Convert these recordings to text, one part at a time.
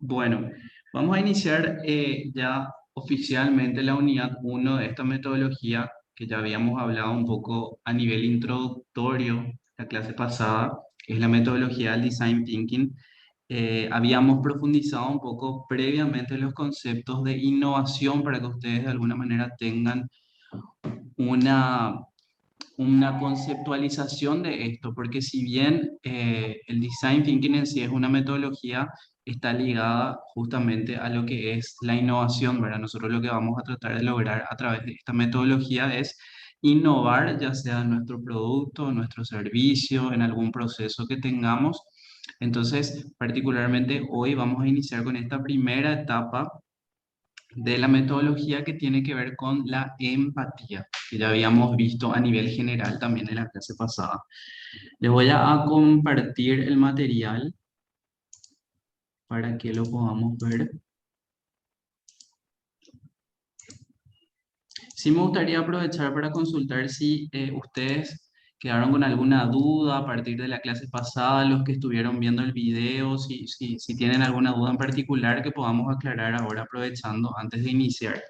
Bueno, vamos a iniciar ya oficialmente la unidad uno de esta metodología que ya habíamos hablado un poco a nivel introductorio la clase pasada, que es la metodología del Design Thinking. Habíamos profundizado un poco previamente los conceptos de innovación para que ustedes de alguna manera tengan una una conceptualización de esto, porque si bien el design thinking en sí es una metodología, está ligada justamente a lo que es la innovación, ¿verdad? Nosotros lo que vamos a tratar de lograr a través de esta metodología es innovar, ya sea en nuestro producto, en nuestro servicio, en algún proceso que tengamos. Entonces, particularmente hoy vamos a iniciar con esta primera etapa de la metodología que tiene que ver con la empatía, que ya habíamos visto a nivel general también en la clase pasada. Les voy a compartir el material para que lo podamos ver. Sí me gustaría aprovechar para consultar si ustedes quedaron con alguna duda a partir de la clase pasada, los que estuvieron viendo el video, si tienen alguna duda en particular que podamos aclarar ahora aprovechando antes de iniciar.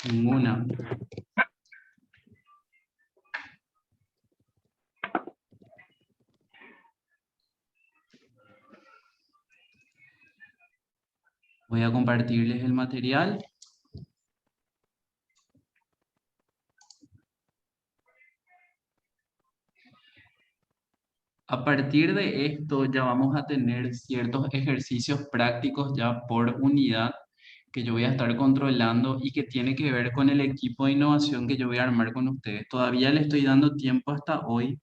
Ninguna. Voy a compartirles el material. A partir de esto ya vamos a tener ciertos ejercicios prácticos ya por unidad que yo voy a estar controlando y que tiene que ver con el equipo de innovación que yo voy a armar con ustedes. Todavía le estoy dando tiempo hasta hoy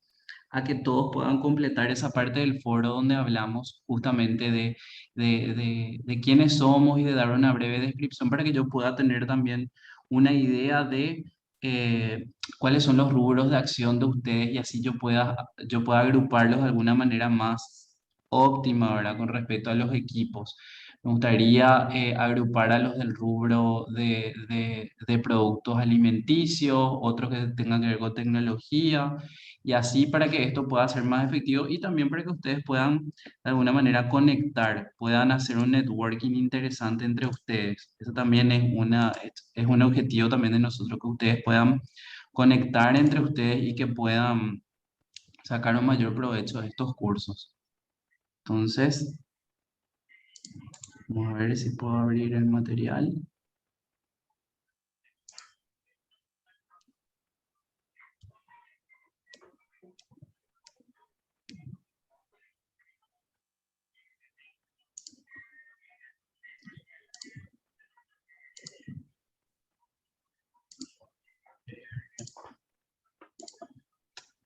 a que todos puedan completar esa parte del foro donde hablamos justamente de quiénes somos y de dar una breve descripción para que yo pueda tener también una idea de eh, cuáles son los rubros de acción de ustedes y así yo pueda agruparlos de alguna manera más óptima, ¿verdad? Con respecto a los equipos. Me gustaría agrupar a los del rubro de productos alimenticios, otros que tengan que ver con tecnología, y así para que esto pueda ser más efectivo y también para que ustedes puedan de alguna manera conectar, puedan hacer un networking interesante entre ustedes. Eso también es un objetivo también de nosotros, que ustedes puedan conectar entre ustedes y que puedan sacar un mayor provecho de estos cursos. Entonces, vamos a ver si puedo abrir el material.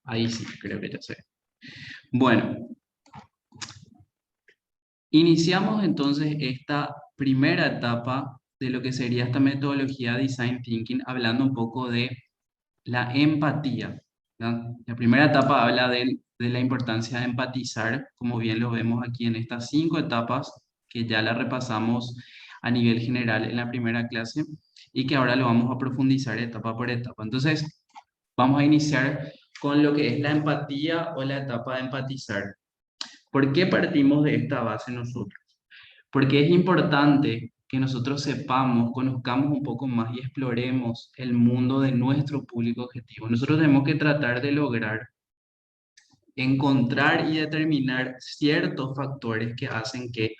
Ahí sí, creo que ya sé. Bueno, iniciamos entonces esta primera etapa de lo que sería esta metodología Design Thinking, hablando un poco de la empatía, ¿ya? La primera etapa habla de la importancia de empatizar, como bien lo vemos aquí en estas 5 etapas que ya la repasamos a nivel general en la primera clase y que ahora lo vamos a profundizar etapa por etapa. Entonces, vamos a iniciar con lo que es la empatía o la etapa de empatizar. ¿Por qué partimos de esta base nosotros? Porque es importante que nosotros sepamos, conozcamos un poco más y exploremos el mundo de nuestro público objetivo. Nosotros tenemos que tratar de lograr encontrar y determinar ciertos factores que hacen que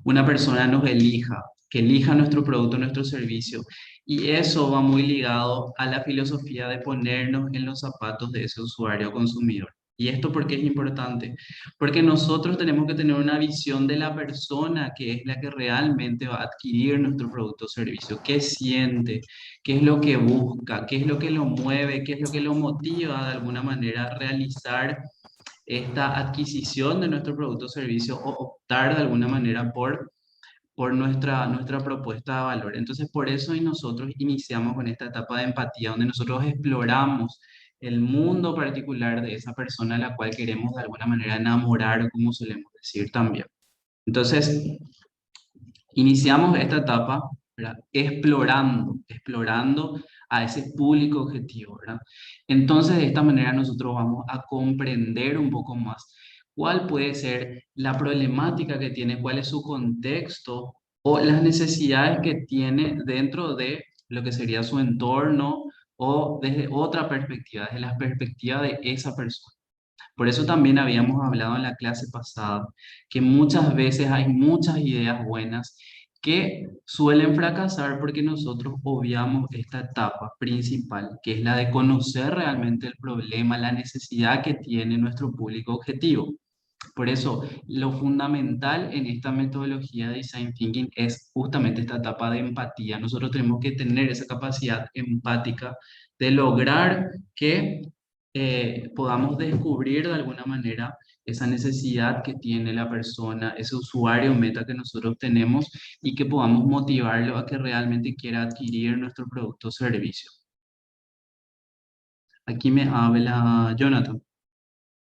una persona nos elija, que elija nuestro producto, nuestro servicio. Y eso va muy ligado a la filosofía de ponernos en los zapatos de ese usuario o consumidor. ¿Y esto por qué es importante? Porque nosotros tenemos que tener una visión de la persona que es la que realmente va a adquirir nuestro producto o servicio. ¿Qué siente? ¿Qué es lo que busca? ¿Qué es lo que lo mueve? ¿Qué es lo que lo motiva de alguna manera a realizar esta adquisición de nuestro producto o servicio o optar de alguna manera por nuestra propuesta de valor? Entonces, por eso y nosotros iniciamos con esta etapa de empatía, donde nosotros exploramos el mundo particular de esa persona a la cual queremos de alguna manera enamorar, como solemos decir también. Entonces, iniciamos esta etapa, ¿verdad? Explorando a ese público objetivo, ¿verdad? Entonces, de esta manera nosotros vamos a comprender un poco más cuál puede ser la problemática que tiene, cuál es su contexto o las necesidades que tiene dentro de lo que sería su entorno o desde otra perspectiva, desde la perspectiva de esa persona. Por eso también habíamos hablado en la clase pasada que muchas veces hay muchas ideas buenas que suelen fracasar porque nosotros obviamos esta etapa principal, que es la de conocer realmente el problema, la necesidad que tiene nuestro público objetivo. Por eso, lo fundamental en esta metodología de Design Thinking es justamente esta etapa de empatía. Nosotros tenemos que tener esa capacidad empática de lograr que podamos descubrir de alguna manera esa necesidad que tiene la persona, ese usuario meta que nosotros tenemos y que podamos motivarlo a que realmente quiera adquirir nuestro producto o servicio. Aquí me habla Jonathan.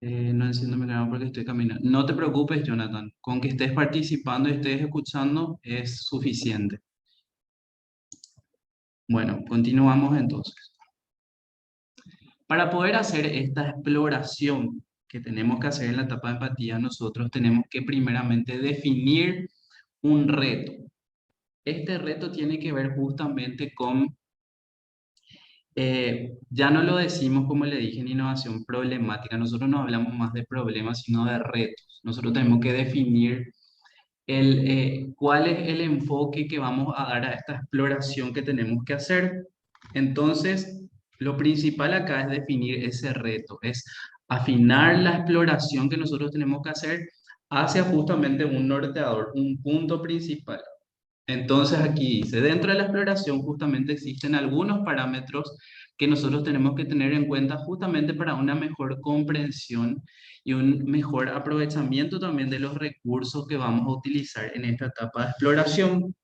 No enciendo mi canal porque estoy caminando. No te preocupes, Jonathan. Con que estés participando y estés escuchando es suficiente. Bueno, continuamos entonces. Para poder hacer esta exploración que tenemos que hacer en la etapa de empatía, nosotros tenemos que primeramente definir un reto. Este reto tiene que ver justamente con, ya no lo decimos como le dije en innovación problemática, nosotros no hablamos más de problemas, sino de retos. Nosotros tenemos que definir cuál es el enfoque que vamos a dar a esta exploración que tenemos que hacer. Entonces, lo principal acá es definir ese reto, es afinar la exploración que nosotros tenemos que hacer hacia justamente un norteador, un punto principal. Entonces aquí dice, dentro de la exploración justamente existen algunos parámetros que nosotros tenemos que tener en cuenta justamente para una mejor comprensión y un mejor aprovechamiento también de los recursos que vamos a utilizar en esta etapa de exploración.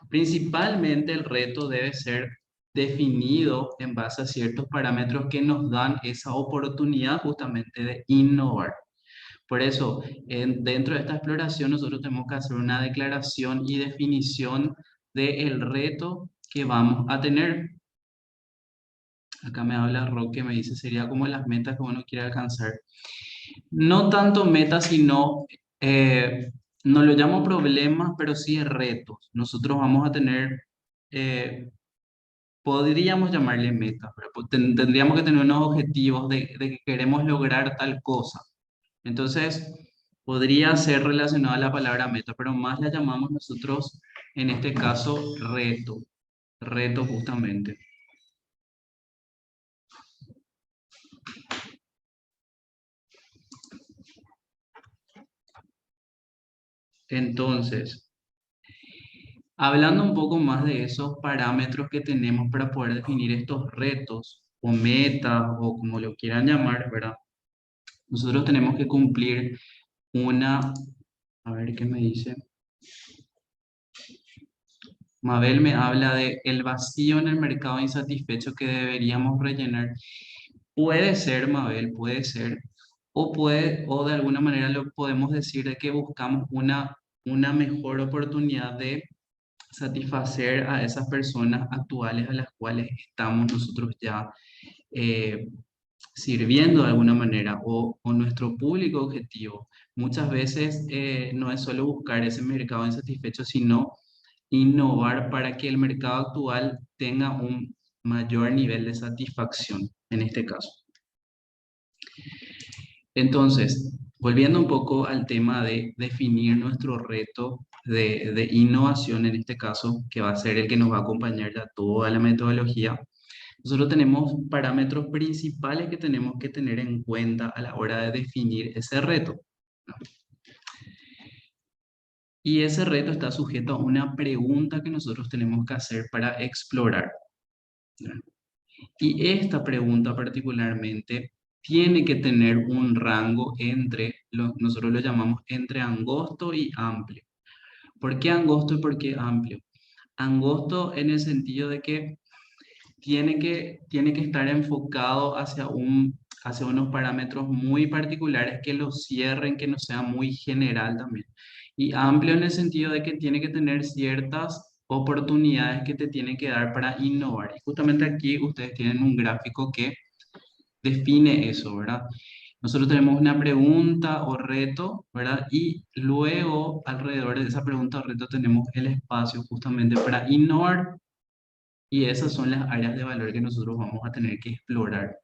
Principalmente el reto debe ser definido en base a ciertos parámetros que nos dan esa oportunidad justamente de innovar. Por eso, dentro de esta exploración, nosotros tenemos que hacer una declaración y definición del reto que vamos a tener. Acá me habla Roque, me dice, sería como las metas que uno quiere alcanzar. No tanto metas, sino, no lo llamo problemas, pero sí retos. Nosotros vamos a tener, eh, podríamos llamarle metas, pero tendríamos que tener unos objetivos de que queremos lograr tal cosa. Entonces, podría ser relacionada a la palabra meta, pero más la llamamos nosotros, en este caso, reto. Reto justamente. Entonces, hablando un poco más de esos parámetros que tenemos para poder definir estos retos o metas o como lo quieran llamar, ¿verdad? Nosotros tenemos que cumplir una, a ver qué me dice. Mabel me habla de el vacío en el mercado insatisfecho que deberíamos rellenar. Puede ser, Mabel, puede ser, o de alguna manera lo podemos decir de que buscamos una mejor oportunidad de satisfacer a esas personas actuales a las cuales estamos nosotros ya eh, sirviendo de alguna manera o nuestro público objetivo. Muchas veces no es solo buscar ese mercado insatisfecho, sino innovar para que el mercado actual tenga un mayor nivel de satisfacción en este caso. Entonces, volviendo un poco al tema de definir nuestro reto de innovación en este caso, que va a ser el que nos va a acompañar ya toda la metodología, nosotros tenemos parámetros principales que tenemos que tener en cuenta a la hora de definir ese reto. Y ese reto está sujeto a una pregunta que nosotros tenemos que hacer para explorar. Y esta pregunta particularmente tiene que tener un rango entre, nosotros lo llamamos entre angosto y amplio. ¿Por qué angosto y por qué amplio? Angosto en el sentido de que tiene que estar enfocado hacia unos parámetros muy particulares que lo cierren, que no sea muy general también. Y amplio en el sentido de que tiene que tener ciertas oportunidades que te tiene que dar para innovar. Y justamente aquí ustedes tienen un gráfico que define eso, ¿verdad? Nosotros tenemos una pregunta o reto, ¿verdad? Y luego, alrededor de esa pregunta o reto, tenemos el espacio justamente para innovar. Y esas son las áreas de valor que nosotros vamos a tener que explorar.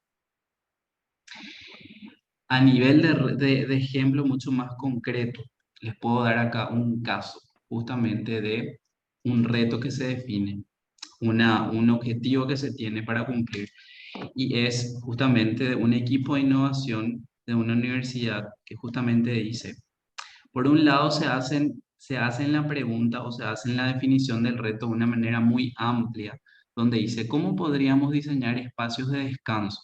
A nivel de ejemplo mucho más concreto, les puedo dar acá un caso justamente de un reto que se define, un objetivo que se tiene para cumplir. Y es justamente de un equipo de innovación de una universidad que justamente dice, por un lado se hacen la pregunta o se hacen la definición del reto de una manera muy amplia, donde dice, ¿cómo podríamos diseñar espacios de descanso?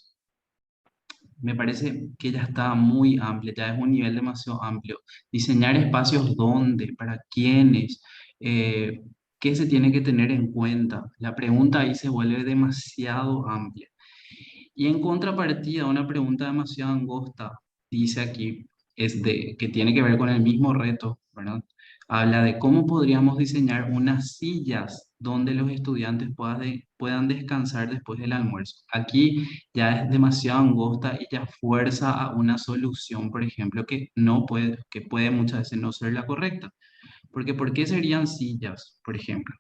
Me parece que ya está muy amplia, ya es un nivel demasiado amplio. Diseñar espacios dónde, para quiénes, eh, qué se tiene que tener en cuenta. La pregunta ahí se vuelve demasiado amplia. Y en contrapartida, una pregunta demasiado angosta, dice aquí, es de, que tiene que ver con el mismo reto, ¿verdad? Habla de cómo podríamos diseñar unas sillas donde los estudiantes puedan descansar después del almuerzo. Aquí ya es demasiado angosta y ya fuerza a una solución, por ejemplo, que no puede, que puede muchas veces no ser la correcta. Porque ¿por qué serían sillas, por ejemplo?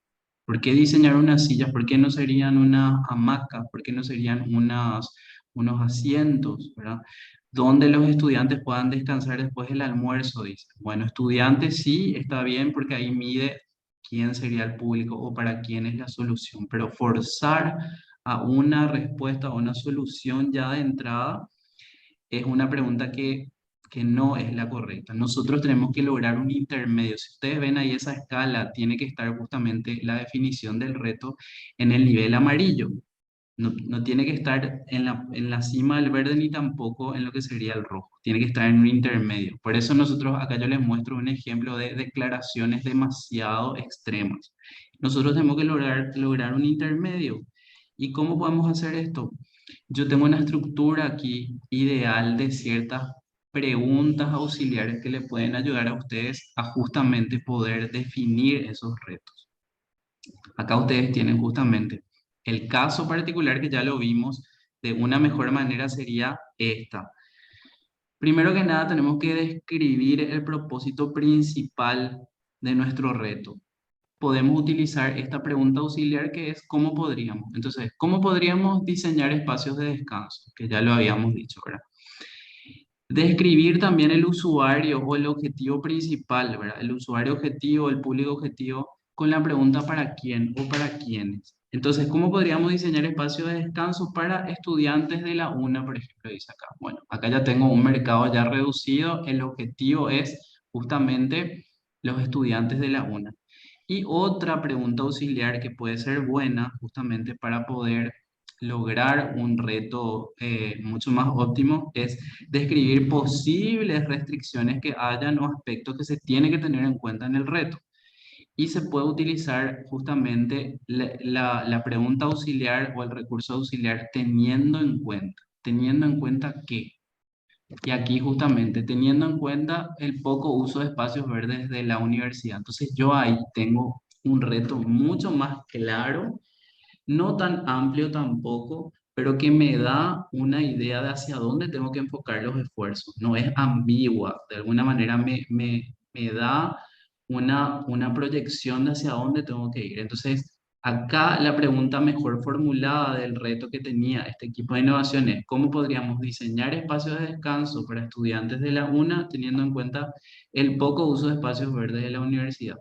¿Por qué diseñar unas sillas? ¿Por qué no serían una hamaca? ¿Por qué no serían unos asientos, ¿verdad? Donde los estudiantes puedan descansar después del almuerzo, dice. Bueno, estudiantes sí, está bien porque ahí mide quién sería el público o para quién es la solución, pero forzar a una respuesta, a una solución ya de entrada es una pregunta que no es la correcta. Nosotros tenemos que lograr un intermedio. Si ustedes ven ahí esa escala, tiene que estar justamente la definición del reto en el nivel amarillo. No tiene que estar en la cima del verde ni tampoco en lo que sería el rojo. Tiene que estar en un intermedio. Por eso nosotros, acá yo les muestro un ejemplo de declaraciones demasiado extremas. Nosotros tenemos que lograr un intermedio. ¿Y cómo podemos hacer esto? Yo tengo una estructura aquí ideal de ciertas preguntas auxiliares que le pueden ayudar a ustedes a justamente poder definir esos retos. Acá ustedes tienen justamente el caso particular que ya lo vimos, de una mejor manera sería esta. Primero que nada tenemos que describir el propósito principal de nuestro reto. Podemos utilizar esta pregunta auxiliar que es ¿cómo podríamos? Entonces, ¿cómo podríamos diseñar espacios de descanso? Que ya lo habíamos dicho, ¿verdad? Describir también el usuario o el objetivo principal, ¿verdad? El usuario objetivo, el público objetivo, con la pregunta ¿para quién o para quiénes? Entonces, ¿cómo podríamos diseñar espacios de descanso para estudiantes de la UNA, por ejemplo, dice acá? Bueno, acá ya tengo un mercado ya reducido, el objetivo es justamente los estudiantes de la UNA. Y otra pregunta auxiliar que puede ser buena justamente para poder lograr un reto mucho más óptimo es describir posibles restricciones que hayan o aspectos que se tiene que tener en cuenta en el reto. Y se puede utilizar justamente la pregunta auxiliar o el recurso auxiliar teniendo en cuenta. ¿Teniendo en cuenta qué? Y aquí justamente teniendo en cuenta el poco uso de espacios verdes de la universidad. Entonces yo ahí tengo un reto mucho más claro, no tan amplio tampoco, pero que me da una idea de hacia dónde tengo que enfocar los esfuerzos. No es ambigua, de alguna manera me da una proyección de hacia dónde tengo que ir. Entonces, acá la pregunta mejor formulada del reto que tenía este equipo de innovación es cómo podríamos diseñar espacios de descanso para estudiantes de la UNA teniendo en cuenta el poco uso de espacios verdes de la universidad.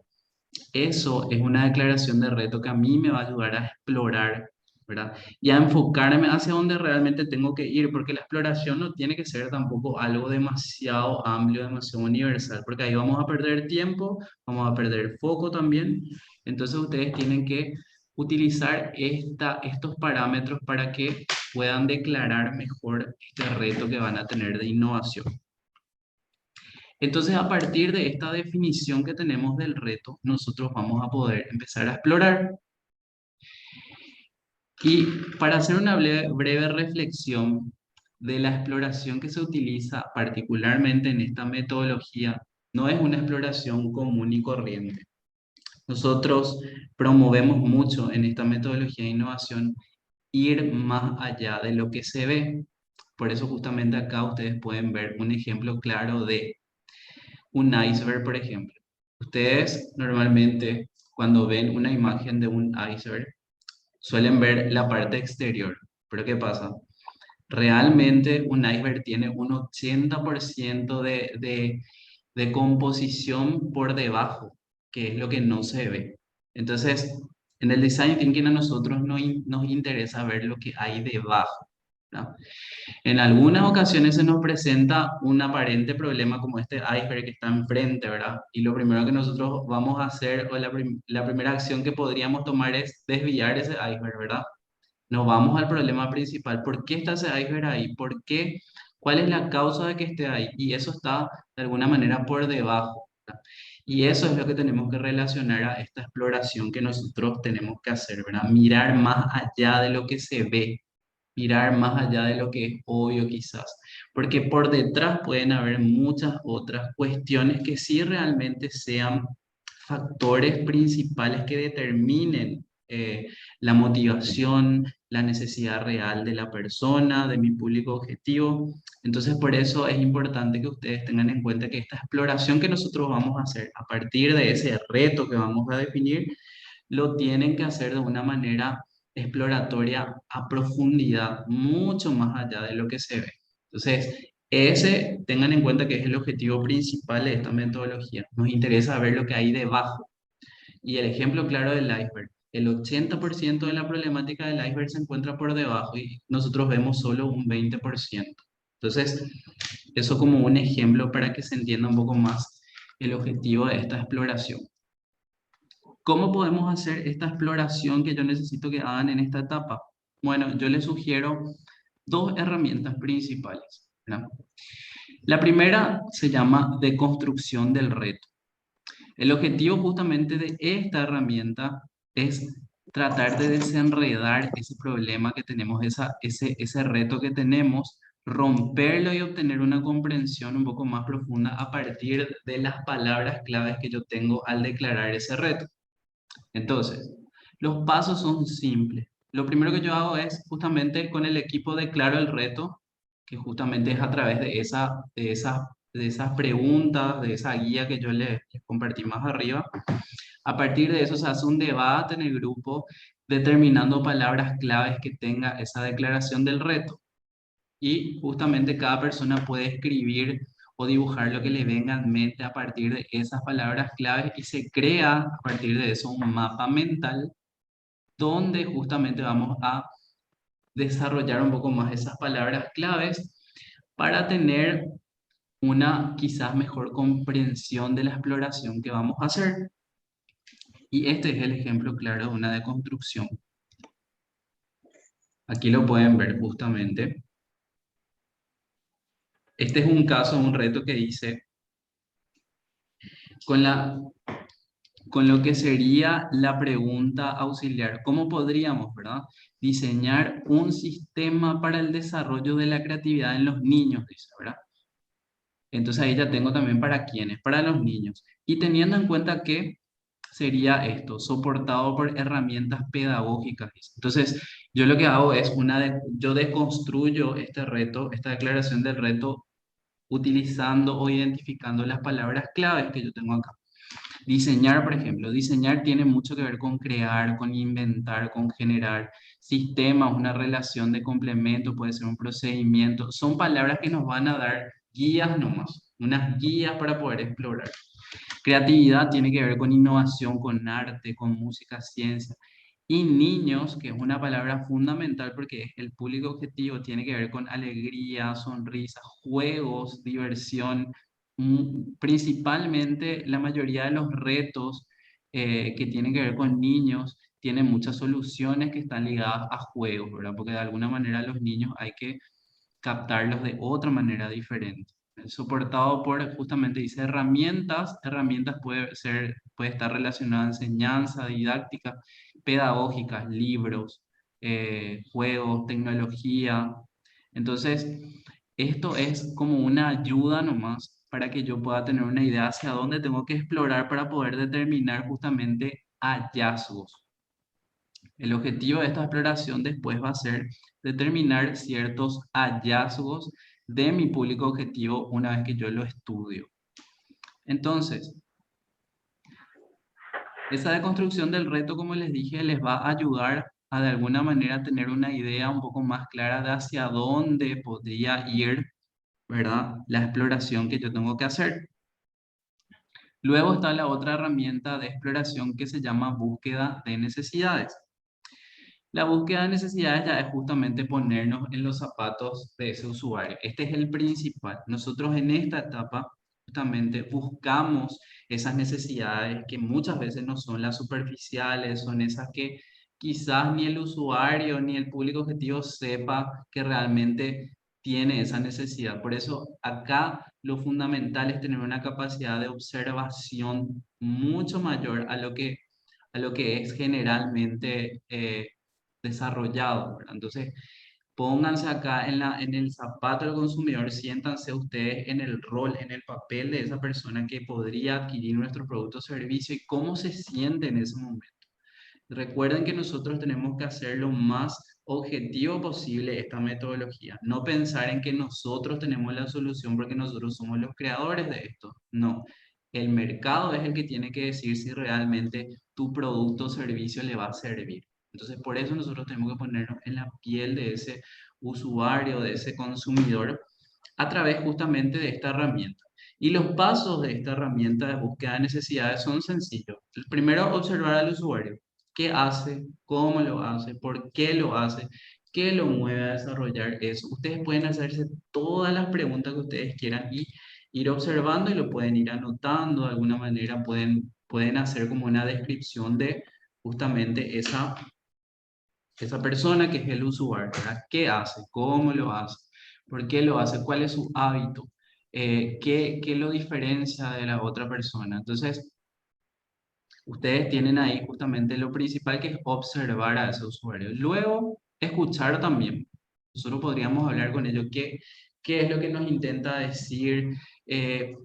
Eso es una declaración de reto que a mí me va a ayudar a explorar, ¿verdad? Y a enfocarme hacia donde realmente tengo que ir, porque la exploración no tiene que ser tampoco algo demasiado amplio, demasiado universal, porque ahí vamos a perder tiempo, vamos a perder foco también. Entonces ustedes tienen que utilizar estos parámetros para que puedan declarar mejor este reto que van a tener de innovación. Entonces, a partir de esta definición que tenemos del reto, nosotros vamos a poder empezar a explorar. Y para hacer una breve reflexión de la exploración que se utiliza particularmente en esta metodología, no es una exploración común y corriente. Nosotros promovemos mucho en esta metodología de innovación ir más allá de lo que se ve. Por eso justamente acá ustedes pueden ver un ejemplo claro de un iceberg, por ejemplo. Ustedes normalmente cuando ven una imagen de un iceberg suelen ver la parte exterior, pero ¿qué pasa? Realmente un iceberg tiene un 80% de composición por debajo, que es lo que no se ve. Entonces, en el design thinking a nosotros nos interesa ver lo que hay debajo, ¿no? En algunas ocasiones se nos presenta un aparente problema como este iceberg que está enfrente, ¿verdad? Y lo primero que nosotros vamos a hacer, o la primera acción que podríamos tomar es desviar ese iceberg, ¿verdad? Nos vamos al problema principal. ¿Por qué está ese iceberg ahí? ¿Por qué? ¿Cuál es la causa de que esté ahí? Y eso está de alguna manera por debajo, ¿verdad? Y eso es lo que tenemos que relacionar a esta exploración que nosotros tenemos que hacer, ¿verdad? Mirar más allá de lo que se ve, mirar más allá de lo que es obvio quizás, porque por detrás pueden haber muchas otras cuestiones que sí realmente sean factores principales que determinen la motivación, la necesidad real de la persona, de mi público objetivo. Entonces, por eso es importante que ustedes tengan en cuenta que esta exploración que nosotros vamos a hacer a partir de ese reto que vamos a definir, lo tienen que hacer de una manera exploratoria a profundidad, mucho más allá de lo que se ve. Entonces, ese, tengan en cuenta que es el objetivo principal de esta metodología. Nos interesa ver lo que hay debajo. Y el ejemplo claro del iceberg. El 80% de la problemática del iceberg se encuentra por debajo y nosotros vemos solo un 20%. Entonces, eso como un ejemplo para que se entienda un poco más el objetivo de esta exploración. ¿Cómo podemos hacer esta exploración que yo necesito que hagan en esta etapa? Bueno, yo les sugiero dos herramientas principales, ¿verdad? La primera se llama deconstrucción del reto. El objetivo justamente de esta herramienta es tratar de desenredar ese problema que tenemos, ese reto que tenemos, romperlo y obtener una comprensión un poco más profunda a partir de las palabras claves que yo tengo al declarar ese reto. Entonces, los pasos son simples. Lo primero que yo hago es justamente con el equipo declaro el reto, que justamente es a través de esas preguntas, de esa guía que yo les compartí más arriba. A partir de eso se hace un debate en el grupo determinando palabras claves que tenga esa declaración del reto. Y justamente cada persona puede escribir o dibujar lo que le venga en mente a partir de esas palabras claves y se crea a partir de eso un mapa mental donde justamente vamos a desarrollar un poco más esas palabras claves para tener una quizás mejor comprensión de la exploración que vamos a hacer. Y este es el ejemplo claro de una deconstrucción. Aquí lo pueden ver justamente. Este es un caso, un reto que hice con con lo que sería la pregunta auxiliar. ¿Cómo podríamos, verdad, diseñar un sistema para el desarrollo de la creatividad en los niños? Dice, ¿verdad? Entonces ahí ya tengo también para quiénes, para los niños. Y teniendo en cuenta que sería esto, soportado por herramientas pedagógicas. Dice. Entonces, yo lo que hago es yo deconstruyo este reto, esta declaración del reto, utilizando o identificando las palabras claves que yo tengo acá. Diseñar, por ejemplo, diseñar tiene mucho que ver con crear, con inventar, con generar sistemas, una relación de complemento, puede ser un procedimiento. Son palabras que nos van a dar guías nomás, unas guías para poder explorar. Creatividad tiene que ver con innovación, con arte, con música, ciencia. Y niños, que es una palabra fundamental porque es el público objetivo, tiene que ver con alegría, sonrisa, juegos, diversión. Principalmente la mayoría de los retos que tienen que ver con niños tienen muchas soluciones que están ligadas a juegos, ¿verdad? Porque de alguna manera los niños hay que captarlos de otra manera diferente. Soportado por, justamente dice herramientas, herramientas puede estar relacionada a enseñanza, didáctica, pedagógicas, libros, juegos, tecnología. Entonces, esto es como una ayuda nomás para que yo pueda tener una idea hacia dónde tengo que explorar para poder determinar justamente hallazgos. El objetivo de esta exploración después va a ser determinar ciertos hallazgos de mi público objetivo una vez que yo lo estudio. Entonces, esa deconstrucción del reto, como les dije, les va a ayudar a de alguna manera tener una idea un poco más clara de hacia dónde podría ir, ¿verdad? La exploración que yo tengo que hacer. Luego está la otra herramienta de exploración que se llama búsqueda de necesidades. La búsqueda de necesidades ya es justamente ponernos en los zapatos de ese usuario. Este es el principal. Nosotros en esta etapa justamente buscamos esas necesidades que muchas veces no son las superficiales, son esas que quizás ni el usuario ni el público objetivo sepa que realmente tiene esa necesidad. Por eso acá lo fundamental es tener una capacidad de observación mucho mayor a lo que es generalmente desarrollado, ¿verdad? Entonces, pónganse acá en el zapato del consumidor, siéntanse ustedes en el rol, en el papel de esa persona que podría adquirir nuestro producto o servicio y cómo se siente en ese momento. Recuerden que nosotros tenemos que hacer lo más objetivo posible esta metodología. No pensar en que nosotros tenemos la solución porque nosotros somos los creadores de esto. No. El mercado es el que tiene que decir si realmente tu producto o servicio le va a servir. Entonces, por eso nosotros tenemos que ponernos en la piel de ese usuario, de ese consumidor, a través justamente de esta herramienta. Y los pasos de esta herramienta de búsqueda de necesidades son sencillos. El primero, observar al usuario. ¿Qué hace? ¿Cómo lo hace? ¿Por qué lo hace? ¿Qué lo mueve a desarrollar eso? Ustedes pueden hacerse todas las preguntas que ustedes quieran y ir observando y lo pueden ir anotando de alguna manera. Pueden hacer como una descripción de justamente esa persona que es el usuario, ¿verdad? ¿Qué hace? ¿Cómo lo hace? ¿Por qué lo hace? ¿Cuál es su hábito? ¿Qué lo diferencia de la otra persona? Entonces, ustedes tienen ahí justamente lo principal que es observar a ese usuario. Luego, escuchar también. Nosotros podríamos hablar con ellos qué es lo que nos intenta decir, eh,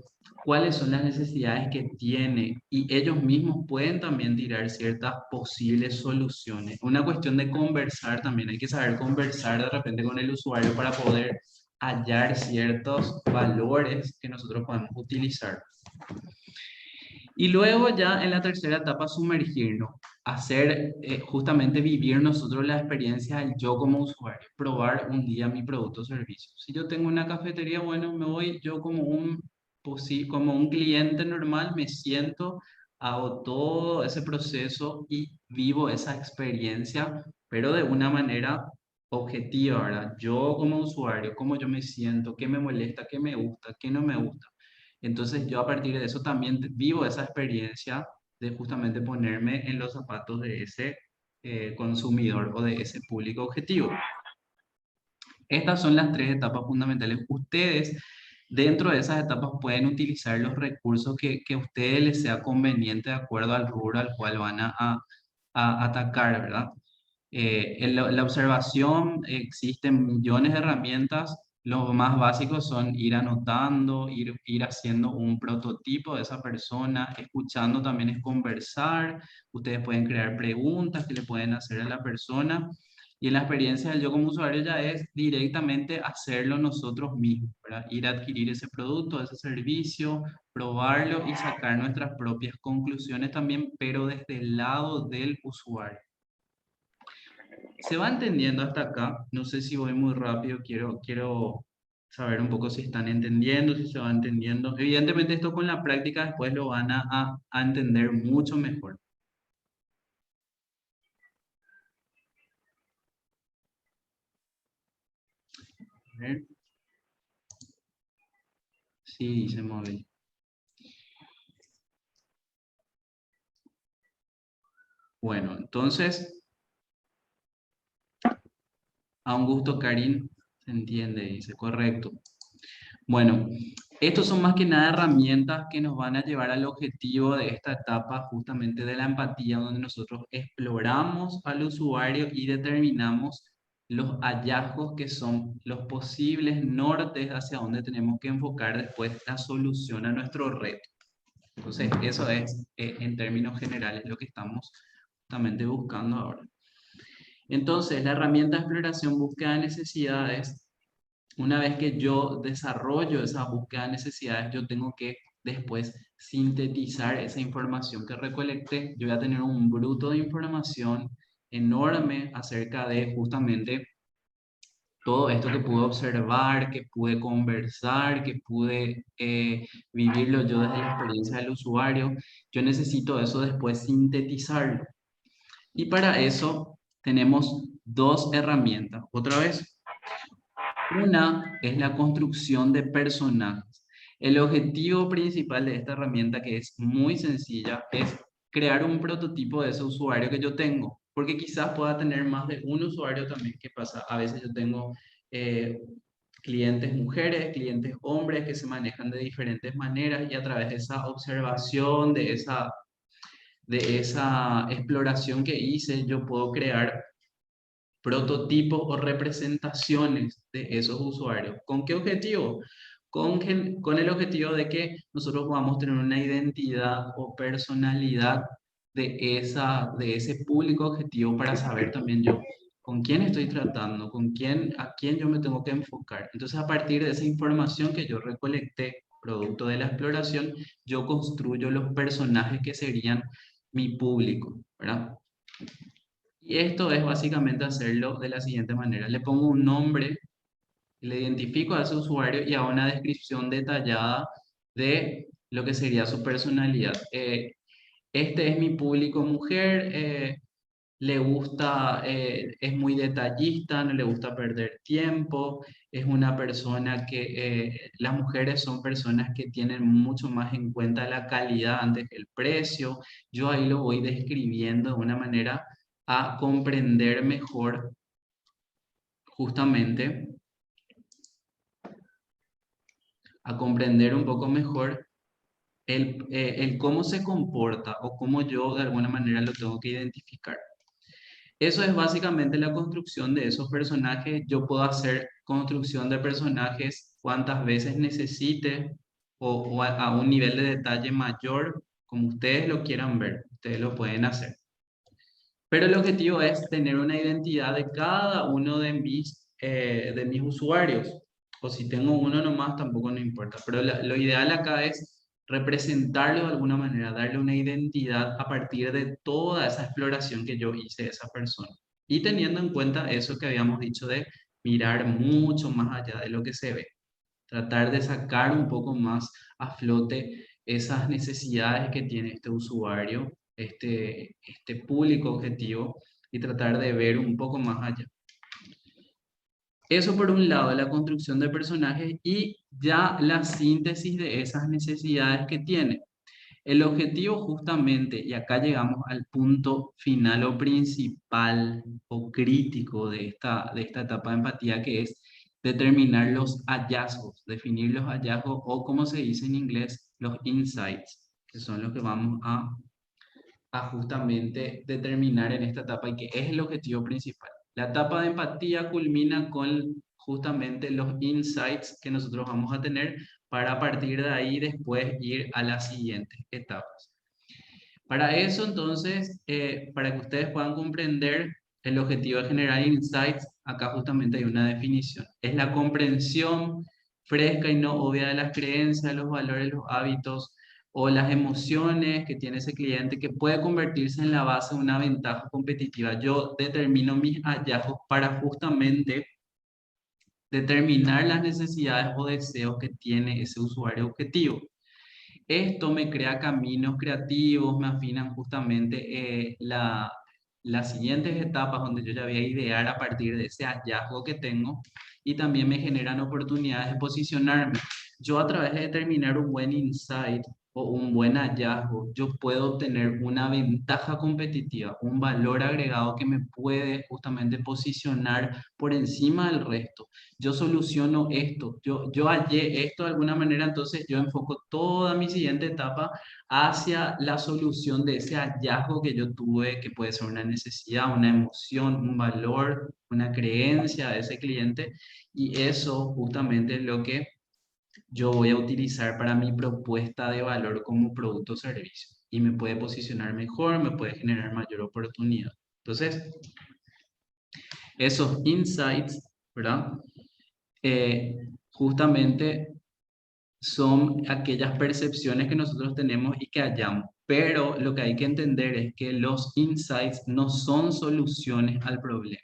cuáles son las necesidades que tiene y ellos mismos pueden también tirar ciertas posibles soluciones. Una cuestión de conversar también. Hay que saber conversar de repente con el usuario para poder hallar ciertos valores que nosotros podemos utilizar. Y luego ya en la tercera etapa sumergirnos, hacer justamente vivir nosotros la experiencia del yo como usuario, probar un día mi producto o servicio. Si yo tengo una cafetería, bueno, me voy yo como como un cliente normal, me siento, hago todo ese proceso y vivo esa experiencia, pero de una manera objetiva, ¿verdad? Yo como usuario, cómo yo me siento, qué me molesta, qué me gusta, qué no me gusta. Entonces yo a partir de eso también vivo esa experiencia de justamente ponerme en los zapatos de ese consumidor o de ese público objetivo. Estas son las tres etapas fundamentales. Ustedes dentro de esas etapas pueden utilizar los recursos que a ustedes les sea conveniente de acuerdo al rubro al cual van a atacar, ¿verdad? En la observación existen millones de herramientas. Los más básicos son ir anotando, ir haciendo un prototipo de esa persona, escuchando también es conversar. Ustedes pueden crear preguntas que le pueden hacer a la persona. Y en la experiencia del yo como usuario ya es directamente hacerlo nosotros mismos, ¿verdad? Ir a adquirir ese producto, ese servicio, probarlo y sacar nuestras propias conclusiones también, pero desde el lado del usuario. ¿Se va entendiendo hasta acá? No sé si voy muy rápido, quiero saber un poco si están entendiendo, si se va entendiendo. Evidentemente esto con la práctica después lo van a entender mucho mejor. A ver. Sí, dice móvil. Bueno, entonces, a un gusto, Karin, se entiende, dice, correcto. Bueno, estos son más que nada herramientas que nos van a llevar al objetivo de esta etapa justamente de la empatía, donde nosotros exploramos al usuario y determinamos los hallazgos que son los posibles nortes hacia donde tenemos que enfocar después la solución a nuestro reto. Entonces, eso es en términos generales lo que estamos justamente buscando ahora. Entonces, la herramienta de exploración búsqueda de necesidades, una vez que yo desarrollo esa búsqueda de necesidades, yo tengo que después sintetizar esa información que recolecté. Yo voy a tener un bruto de información enorme acerca de justamente todo esto que pude observar, que pude conversar, que pude vivirlo yo desde la experiencia del usuario. Yo necesito eso después sintetizarlo. Y para eso tenemos dos herramientas. Otra vez, una es la construcción de personajes. El objetivo principal de esta herramienta, que es muy sencilla, es crear un prototipo de ese usuario que yo tengo, porque quizás pueda tener más de un usuario también. ¿Qué pasa? A veces yo tengo eh, clientes mujeres, clientes hombres que se manejan de diferentes maneras y a través de esa observación, de esa exploración que hice, yo puedo crear prototipos o representaciones de esos usuarios. ¿Con qué objetivo? Con el objetivo de que nosotros podamos tener una identidad o personalidad de ese público objetivo para saber también yo con quién estoy tratando, a quién yo me tengo que enfocar. Entonces, a partir de esa información que yo recolecté, producto de la exploración, yo construyo los personajes que serían mi público, ¿verdad? Y esto es básicamente hacerlo de la siguiente manera. Le pongo un nombre, le identifico a ese usuario y a una descripción detallada de lo que sería su personalidad. Este es mi público mujer, le gusta, es muy detallista, no le gusta perder tiempo, es una persona que, las mujeres son personas que tienen mucho más en cuenta la calidad antes que el precio. Yo ahí lo voy describiendo de una manera a comprender mejor justamente, a comprender un poco mejor el cómo se comporta o cómo yo de alguna manera lo tengo que identificar. Eso es básicamente la construcción de esos personajes. Yo puedo hacer construcción de personajes cuantas veces necesite o a un nivel de detalle mayor, como ustedes lo quieran ver. Ustedes lo pueden hacer. Pero el objetivo es tener una identidad de cada uno de mis usuarios. O si tengo uno nomás, tampoco no importa. Pero lo ideal acá es representarlo de alguna manera, darle una identidad a partir de toda esa exploración que yo hice de esa persona. Y teniendo en cuenta eso que habíamos dicho de mirar mucho más allá de lo que se ve. Tratar de sacar un poco más a flote esas necesidades que tiene este usuario, este público objetivo, y tratar de ver un poco más allá. Eso por un lado, la construcción de personajes y ya la síntesis de esas necesidades que tiene. El objetivo justamente, y acá llegamos al punto final o principal o crítico de esta etapa de empatía, que es determinar los hallazgos, definir los hallazgos o como se dice en inglés, los insights, que son los que vamos a justamente determinar en esta etapa y que es el objetivo principal. La etapa de empatía culmina con justamente los insights que nosotros vamos a tener para a partir de ahí después ir a las siguientes etapas. Para eso entonces, para que ustedes puedan comprender el objetivo de generar insights, acá justamente hay una definición. Es la comprensión fresca y no obvia de las creencias, los valores, los hábitos o las emociones que tiene ese cliente que puede convertirse en la base de una ventaja competitiva. Yo determino mis hallazgos para justamente determinar las necesidades o deseos que tiene ese usuario objetivo. Esto me crea caminos creativos, me afinan justamente las siguientes etapas donde yo ya voy a idear a partir de ese hallazgo que tengo y también me generan oportunidades de posicionarme. Yo a través de determinar un buen insight o un buen hallazgo, yo puedo obtener una ventaja competitiva, un valor agregado que me puede justamente posicionar por encima del resto. Yo soluciono esto, yo hallé esto de alguna manera, entonces yo enfoco toda mi siguiente etapa hacia la solución de ese hallazgo que yo tuve, que puede ser una necesidad, una emoción, un valor, una creencia de ese cliente, y eso justamente es lo que yo voy a utilizar para mi propuesta de valor como producto o servicio y me puede posicionar mejor, me puede generar mayor oportunidad. Entonces, esos insights, ¿verdad? Eh, Justamente son aquellas percepciones que nosotros tenemos y que hallamos. Pero lo que hay que entender es que los insights no son soluciones al problema.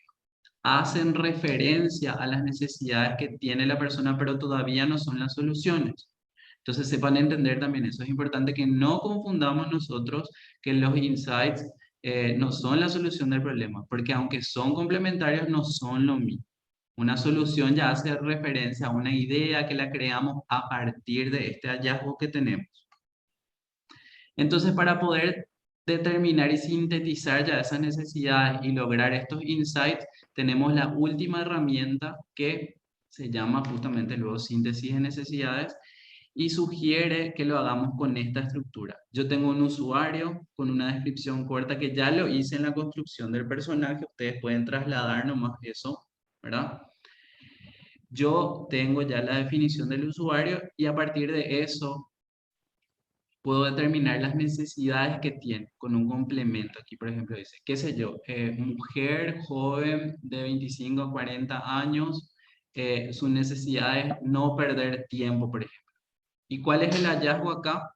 Hacen referencia a las necesidades que tiene la persona, pero todavía no son las soluciones. Entonces sepan entender también eso. Es importante que no confundamos nosotros que los insights no son la solución del problema, porque aunque son complementarios, no son lo mismo. Una solución ya hace referencia a una idea que la creamos a partir de este hallazgo que tenemos. Entonces, para poder determinar y sintetizar ya esas necesidades y lograr estos insights, tenemos la última herramienta que se llama justamente luego síntesis de necesidades y sugiere que lo hagamos con esta estructura. Yo tengo un usuario con una descripción corta que ya lo hice en la construcción del personaje, ustedes pueden trasladar nomás eso, ¿verdad? Yo tengo ya la definición del usuario y a partir de eso puedo determinar las necesidades que tiene con un complemento. Aquí, por ejemplo, dice, qué sé yo, mujer joven de 25 a 40 años, su necesidad es no perder tiempo, por ejemplo. ¿Y cuál es el hallazgo acá?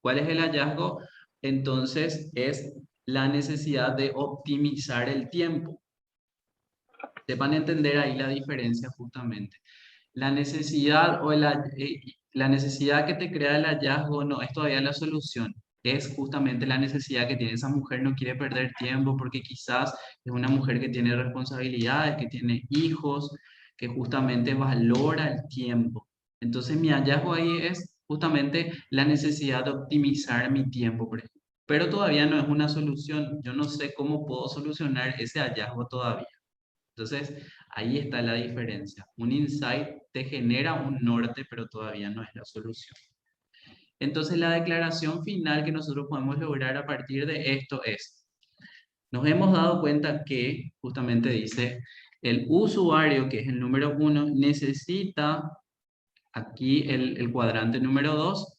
¿Cuál es el hallazgo? Entonces, es la necesidad de optimizar el tiempo. Sepan entender ahí la diferencia justamente. La necesidad la necesidad que te crea el hallazgo no es todavía la solución. Es justamente la necesidad que tiene esa mujer, no quiere perder tiempo porque quizás es una mujer que tiene responsabilidades, que tiene hijos, que justamente valora el tiempo. Entonces mi hallazgo ahí es justamente la necesidad de optimizar mi tiempo, por ejemplo. Pero todavía no es una solución. Yo no sé cómo puedo solucionar ese hallazgo todavía. Entonces, ahí está la diferencia. Un insight te genera un norte, pero todavía no es la solución. Entonces, la declaración final que nosotros podemos lograr a partir de esto es, nos hemos dado cuenta que, justamente dice, el usuario, que es el número 1, necesita, aquí el cuadrante número 2,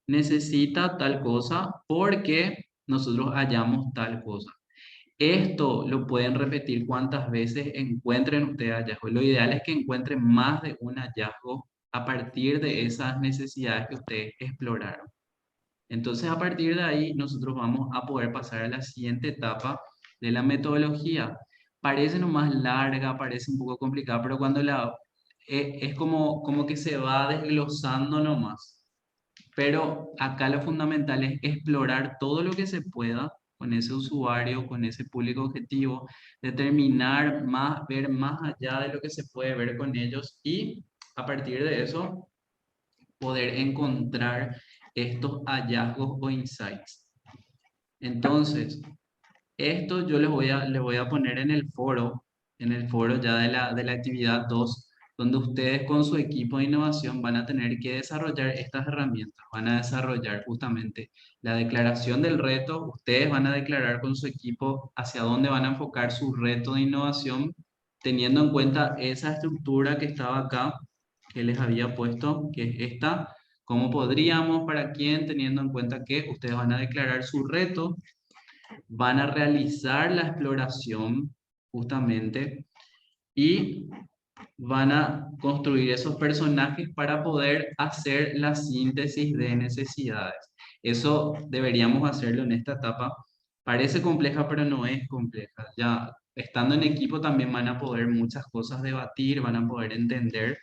necesita tal cosa porque nosotros hallamos tal cosa. Esto lo pueden repetir cuantas veces encuentren ustedes hallazgos. Lo ideal es que encuentren más de un hallazgo a partir de esas necesidades que ustedes exploraron. Entonces, a partir de ahí, nosotros vamos a poder pasar a la siguiente etapa de la metodología. Parece nomás larga, parece un poco complicada, pero cuando es como que se va desglosando nomás. Pero acá lo fundamental es explorar todo lo que se pueda con ese usuario, con ese público objetivo, determinar más, ver más allá de lo que se puede ver con ellos y a partir de eso poder encontrar estos hallazgos o insights. Entonces, esto yo les voy a poner en el foro ya de la actividad 2 donde ustedes con su equipo de innovación van a tener que desarrollar estas herramientas, van a desarrollar justamente la declaración del reto, ustedes van a declarar con su equipo hacia dónde van a enfocar su reto de innovación, teniendo en cuenta esa estructura que estaba acá, que les había puesto, que es esta, cómo podríamos, para quién, teniendo en cuenta que ustedes van a declarar su reto, van a realizar la exploración justamente y van a construir esos personajes para poder hacer la síntesis de necesidades. Eso deberíamos hacerlo en esta etapa. Parece compleja, pero no es compleja. Ya estando en equipo también van a poder muchas cosas debatir, van a poder entender,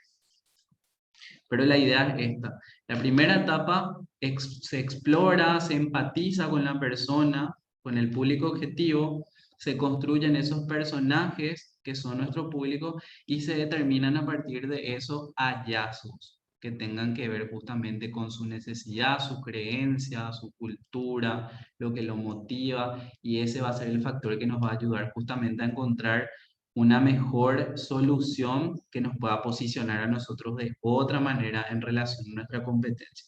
pero la idea es esta. La primera etapa se explora, se empatiza con la persona, con el público objetivo, se construyen esos personajes que son nuestro público y se determinan a partir de esos hallazgos. que tengan que ver justamente con su necesidad, su creencia, su cultura, lo que lo motiva, y ese va a ser el factor que nos va a ayudar justamente a encontrar una mejor solución que nos pueda posicionar a nosotros de otra manera en relación a nuestra competencia.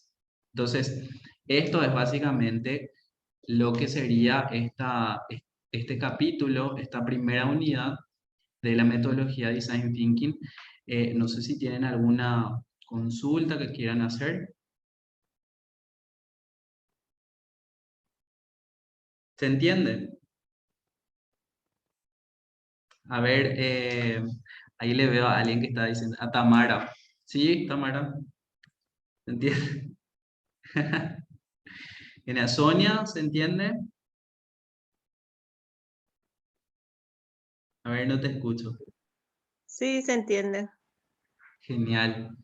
Entonces, esto es básicamente lo que sería este capítulo, esta primera unidad de la metodología Design Thinking. No sé si tienen alguna consulta que quieran hacer. ¿Se entiende? A ver, ahí le veo a alguien que está diciendo, a Tamara. Sí, Tamara, ¿se entiende? Genial. Sonia, ¿se entiende? A ver, no te escucho. Sí, se entiende. Genial.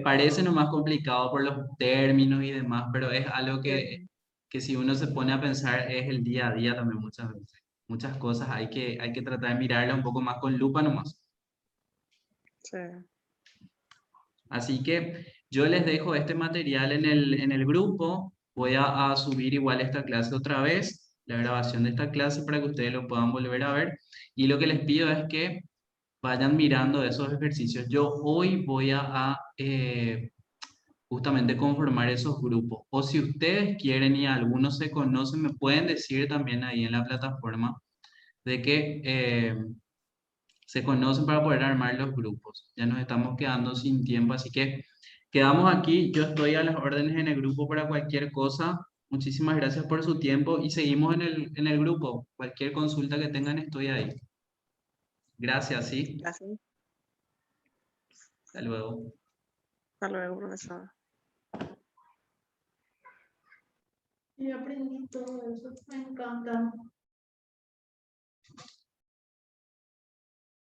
Parece nomás complicado por los términos y demás, pero es algo Sí, que si uno se pone a pensar es el día a día también muchas veces. Muchas cosas hay que tratar de mirarla un poco más con lupa nomás. sí. Así que yo les dejo este material en el grupo. Voy a subir igual esta clase otra vez, la grabación de esta clase para que ustedes lo puedan volver a ver. Y lo que les pido es que vayan mirando esos ejercicios. Yo hoy voy justamente conformar esos grupos. O si ustedes quieren y algunos se conocen, me pueden decir también ahí en la plataforma de que se conocen para poder armar los grupos. Ya nos estamos quedando sin tiempo, así que quedamos aquí. Yo estoy a las órdenes en el grupo para cualquier cosa. Muchísimas gracias por su tiempo y seguimos en el grupo. Cualquier consulta que tengan, estoy ahí. Gracias, sí. Gracias. Hasta luego. Hasta luego, profesor. Y aprendí todo eso, me encanta.